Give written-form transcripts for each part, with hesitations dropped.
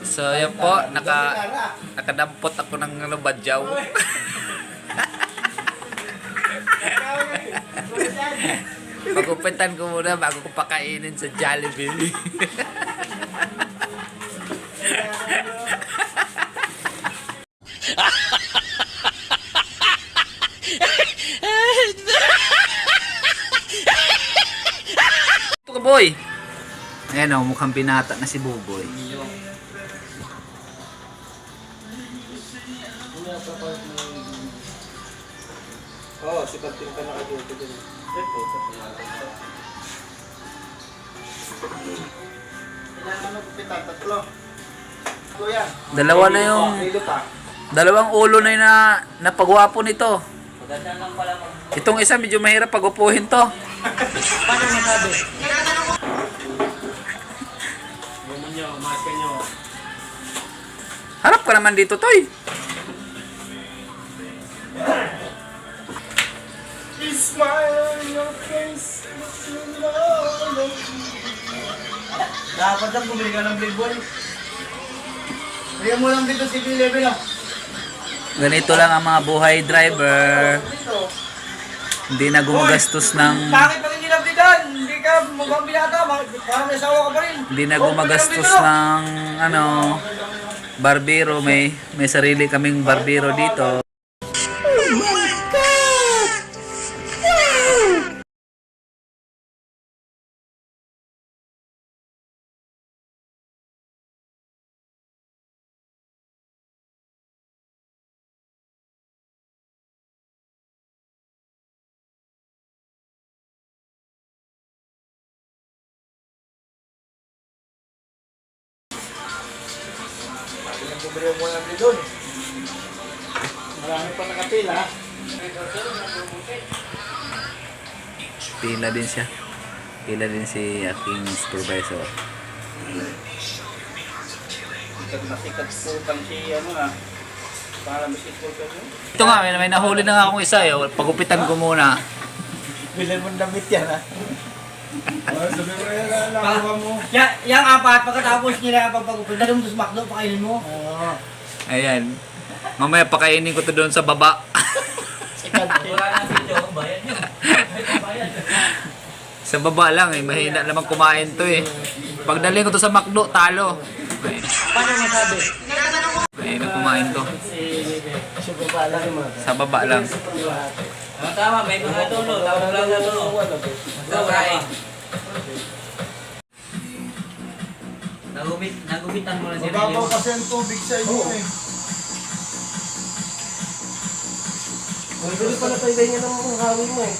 So yan po, nakadampot ako ng badyaw. Pagupitan ko muna bago ko pakainin sa Jollibee. Ito ka boy. Ayan o, mukhang binata na si Buboy. Oo, si Pating ka nakaduto din. Ito, sa pangalan. Kailangan mo pupita, tatlo. Kuya. Dalawa na yung... Dalawang ulo na yung napagwapo nito. Itong isa medyo mahirap pagupuhin to. Paano masabi? Bumo nyo, maska nyo. Harap ka naman dito, Toy. Smile on your face. Dapat lang bumili ka ng Playboy. Bigyan mo lang dito si P11 ah. Ganito lang ang mga buhay driver. Hindi na gumagastos ng... Bakit pa rin nilapitan? Hindi ka mukhang binata. Parang may asawa ka pa rin. Hindi na gumagastos ng ano, barbero. May sarili kaming barbero dito. Bumili mo lang din doon. Marami pa nakapila. Pila din siya. Pila din si aking supervisor. Sikat po pang si ano na. Para basketball ka mo. Ito nga, may nahuli na nga akong isa. Pagupitan ko muna. Bilhin mo damit yan ha. Sabi mo yan, nakakuha mo. Yang apat, pagkatapos nila pagpagupil, dali mo sa McDo, pakainin mo. Ayan. Mamaya pakainin ko to doon sa baba. Wala na video, bayan yun. Sa baba lang eh. Mahina naman kumain to eh. Pagdaling ko to sa McDo, talo. Paano masabi? Mahina kumain to. Sa baba lang. Tama, may mga dulo. Tawag lang sa dulo. Tawag. Nagupitan mo na si Mababaw kasi ang tubig sa inyo eh. Pwede pala tayo ganyan ng hangin mo eh.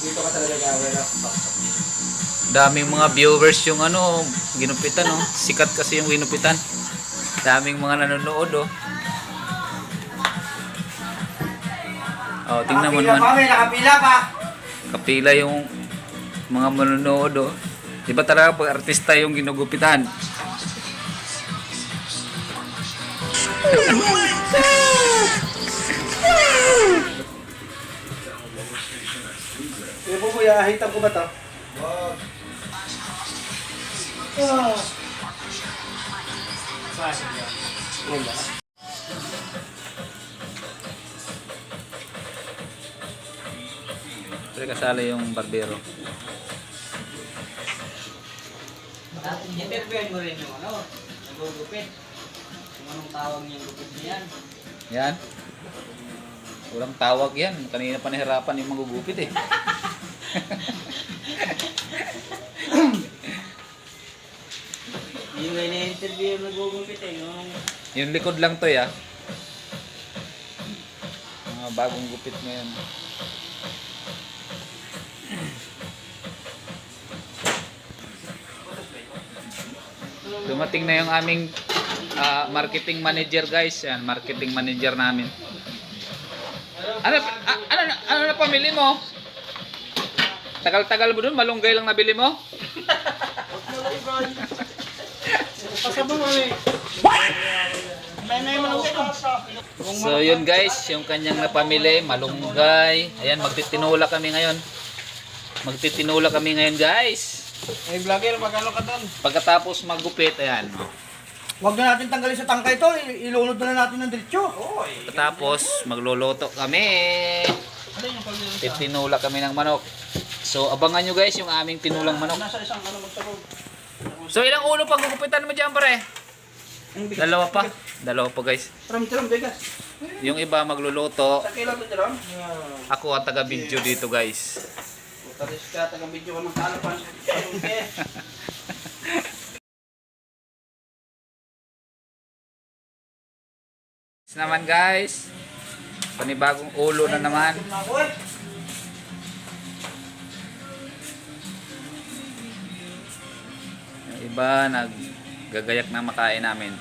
Dito ka talaga gawin na. Daming mga viewers yung ano, ginupitan oh. Sikat kasi yung ginupitan. Daming mga nanonood oh. Oh, tingnan mo naman. Nakapila pa. Kapila yung mga manonood oh. Di ba talaga pag artista yung ginugupitan? Sige po kuya, hitan ko ba ito? Wag. Wala. Pero kasali yung barbero. Interviewin mo rin yung ano, nagugupit. Kung anong tawag niyang gupit niyan. Yan. Walang tawag yan. Kanina pa nahirapan yung magugupit eh. Yung na-interview yung nagugupit eh. Yung likod lang to ya. Mga bagong gupit ngayon. Dumating na yung aming marketing manager guys. Yan, marketing manager namin. Ano na pamili mo? Tagal-tagal mo dun, malunggay lang nabili mo? Pasabong kami. So yun guys, yung kanyang napamili, malunggay. Ayan, magtitinula kami ngayon. Magtitinula kami ngayon guys. Eh, vlogger, magkano ka doon? Pagkatapos magupit, ayan. Huwag na natin tanggalin sa tangkay ito. Ilunod na natin ng diretsyo. Pagkatapos magluluto kami. Tinula kami ng manok. So abangan nyo guys yung aming tinulang manok. So ilang ulo pag gugupitan mo dyan pare? Dalawa pa guys. Tiram, bigas. Yung iba magluluto. Sa kilo to, tiram. Ako ang taga video dito guys. Taris ka, taga-video ka magkalapan. Naman guys. Panibagong ulo na naman. Yung iba naggagayak na makain namin.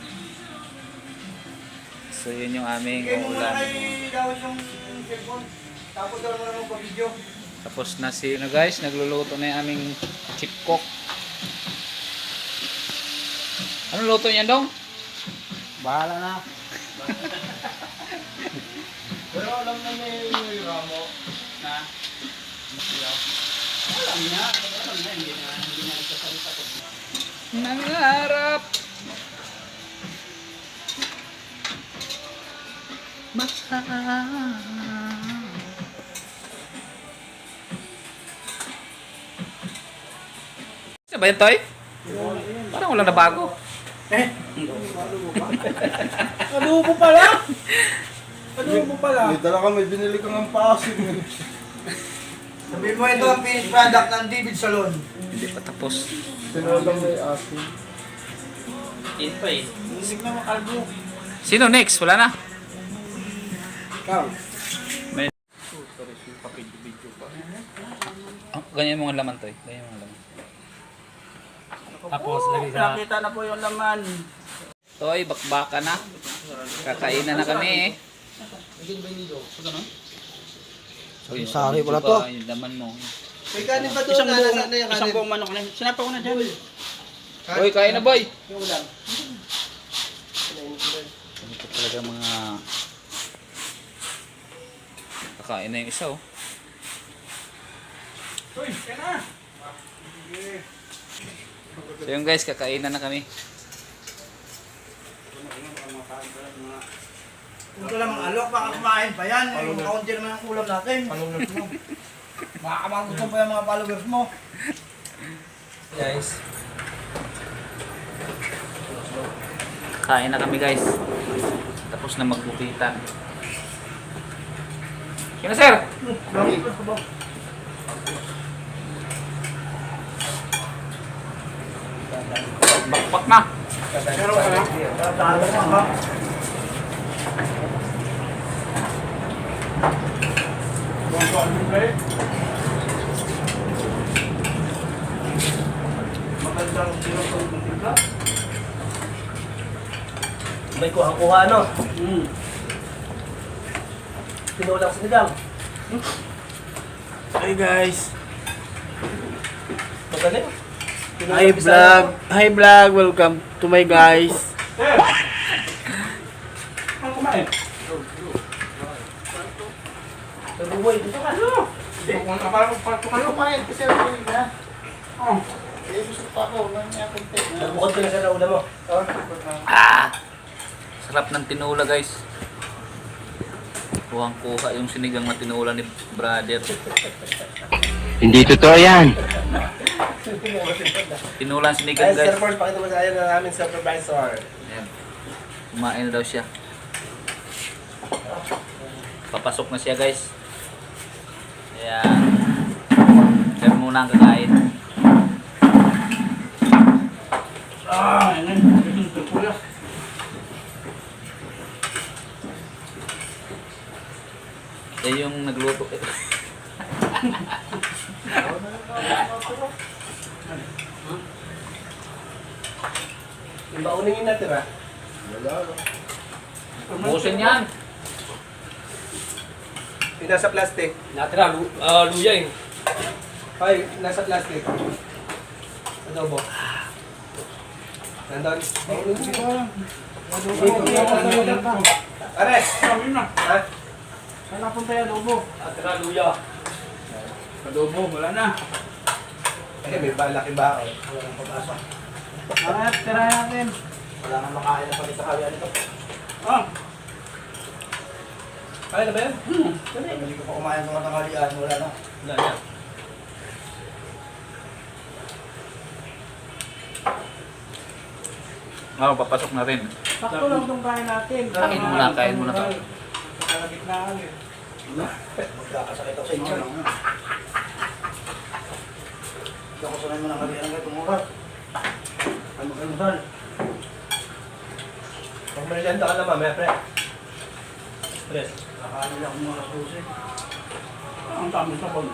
So yun yung aming Bigay mo muna ulan. kay Dawes yung cellphone. Tapos daw mo naman pa-video. Tapos na si guys, nagluluto na yung aming chick cook. Anong luto niyan dong? Bahala na. Pero alam na may ramo na alam na, hindi na nagsasalita ko. Nangarap. Baka. Ano ba yan, Toy? Parang wala na bago. Adobo pala! Adobo pala! May dala ka, may binili kang ang pasin. Sabihin mo ito ang finished product ng David Salon. Hindi pa tapos. Tinolang may asin. In pa eh. Musik na makalbo. Sino next? Wala na. Kang. May... Oh, ganyan yung mga laman, Toy. Ganyan yung mga laman. Tapos lagi sa... Nakita na po yung laman. Toy, bakbaka na. Kakainan na kami eh. So, yung Sorry pala to. Yung laman mo. May kanin ba doon? Isang buong manok na. Sinapa ko na dyan. Boy, kain na boy. Yung ulam. Ito talaga mga... Kakain na yung isa oh. Uy, kaya na! So yung guys, kakainan na kami. Ito lang ang alok, baka kumain pa yan. Yung kaunti naman ang ulam natin. Followers mo. Baka magutom pa yung mga followers mo. Guys. Kain na kami guys. Tapos na magbukitan. Kina sir? Bakbak na. Pero ano? Talo ka ha? Magandang sinutong timpla. May kuha-kuha ano? Tinulang sinigang. Hey guys. Magaling. Hi vlog, welcome to my guys. Ano kumain? Taruboy, dito ka. Ano kumain kasi ako na? Oh. Eh, gusto pa ako, nanya konti. Nagbukod ko na sa ulam mo. Sarap ng tinula guys. Kuhang-kuha yung sinigang na tinula ni brother. Hindi totoo yan. Tinulang sinigang guys. First, pakita mo sa ayan na namin supervisor. Ayan. Kumain na daw siya. Papasok na siya guys. Ayan. Kaya muna ang kakain. Yan yung nagluto. Yung baunin yung natira. Busin yan. Yung nasa plastic. Natira, luya eh. Ay, nasa plastic. Adobo. Nandun. Baunin dito lang. Are! Ha? Saan napunta yung adobo? Natira, luya. Adobo, wala na. Eh, may balaki ba ako? Wala nang papasok. Tira natin. Wala nang makain na pati sa kawian ito. Oh. Kaya na ba yan? Hindi ko pa kumain ng tanghalian, wala na. Wala yan. Oo, papasok na rin. Sakto lang itong kain natin. Kain muna to. Kalagitnaan eh. Magkakasakit ako sa inyo. Hindi ako sanay mo ng kawian ngayon, tumukat. Ano kayo sal? Pag merienda ka naman, may pre. Tres. Kakain lang ako mga susi. Ang tamis na bag.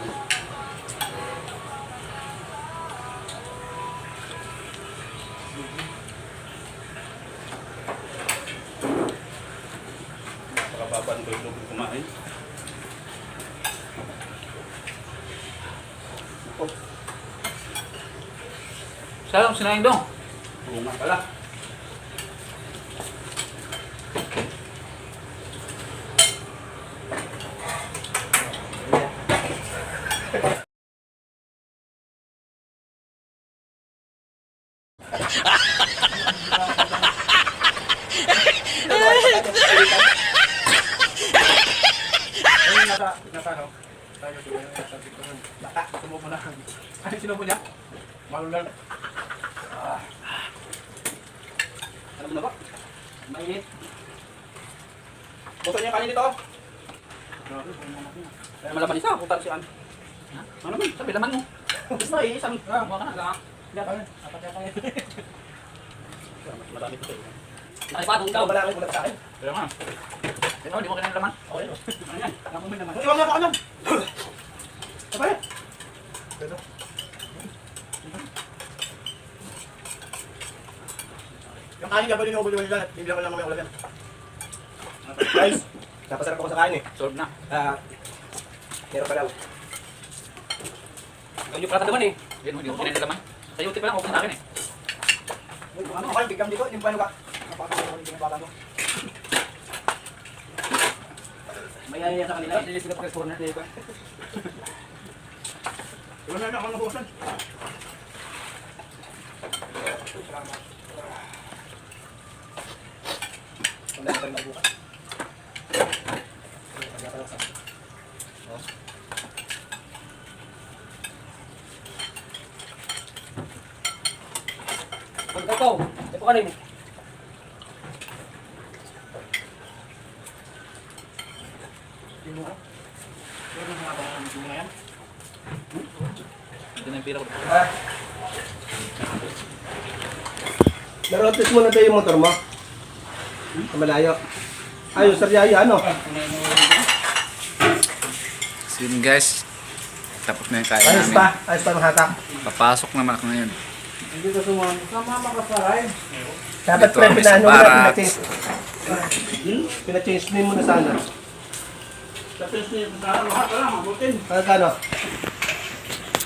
Pagkababan ko yung lubog kumain. Salam, sinayin dong. Oo nga pala. Nasa ano? Tayo dito yung sabi ko nun. Baka, sumubo na. Ano yung sinubo niya? Malulang. Ano mo na ba? Mainit. Buto niya kanin dito. Kaya malaman isa, putar si An. Ano naman? Sabi naman mo. Gusto eh, isang. Huwag ka na lang. Marami ito eh. Nakipatong Ikaw ba lang ulat sa akin? Kaya nga. Ikaw, di mo kailangan laman. Okay. Ano yan? Alam mo may naman. Iwan mo ako nun. Sabay. Yung kanin gabali ng ubuli lang at bibigyan ko lang mamaya ulam yan. Guys, napasarap ako sa kain eh. Solve na. Meron pa daw. Ang yung prata naman eh. Hindi mo kailangan laman. Sa YouTube lang, open sa akin eh. Ano ako yung bigam dito? Yung paano ka? Napakasarap ako yung bata mo. May ayaya sa kanila. Hindi sila pagkasuhan natin. Iwan na ako nabukasan. Wala ka rin nabukas. Ikaw, ito ka rin. Ito na yung pira ko. Naroon test mo na tayo yung motor mo. Sa malayo. Ayun, Saryaya, ano? So yun guys. Tapos na yung kain Ayos namin. pa. Ayos pa ng hatak. Papasok naman ako ngayon. Hindi ko sumama. Sumama ka pa rin. Dapat Dito pre, kami sa pinano mo na, Barats. pinachange. Pinachange mo na sana. Tapos sa ano, lahat lang, mabutin. Kano?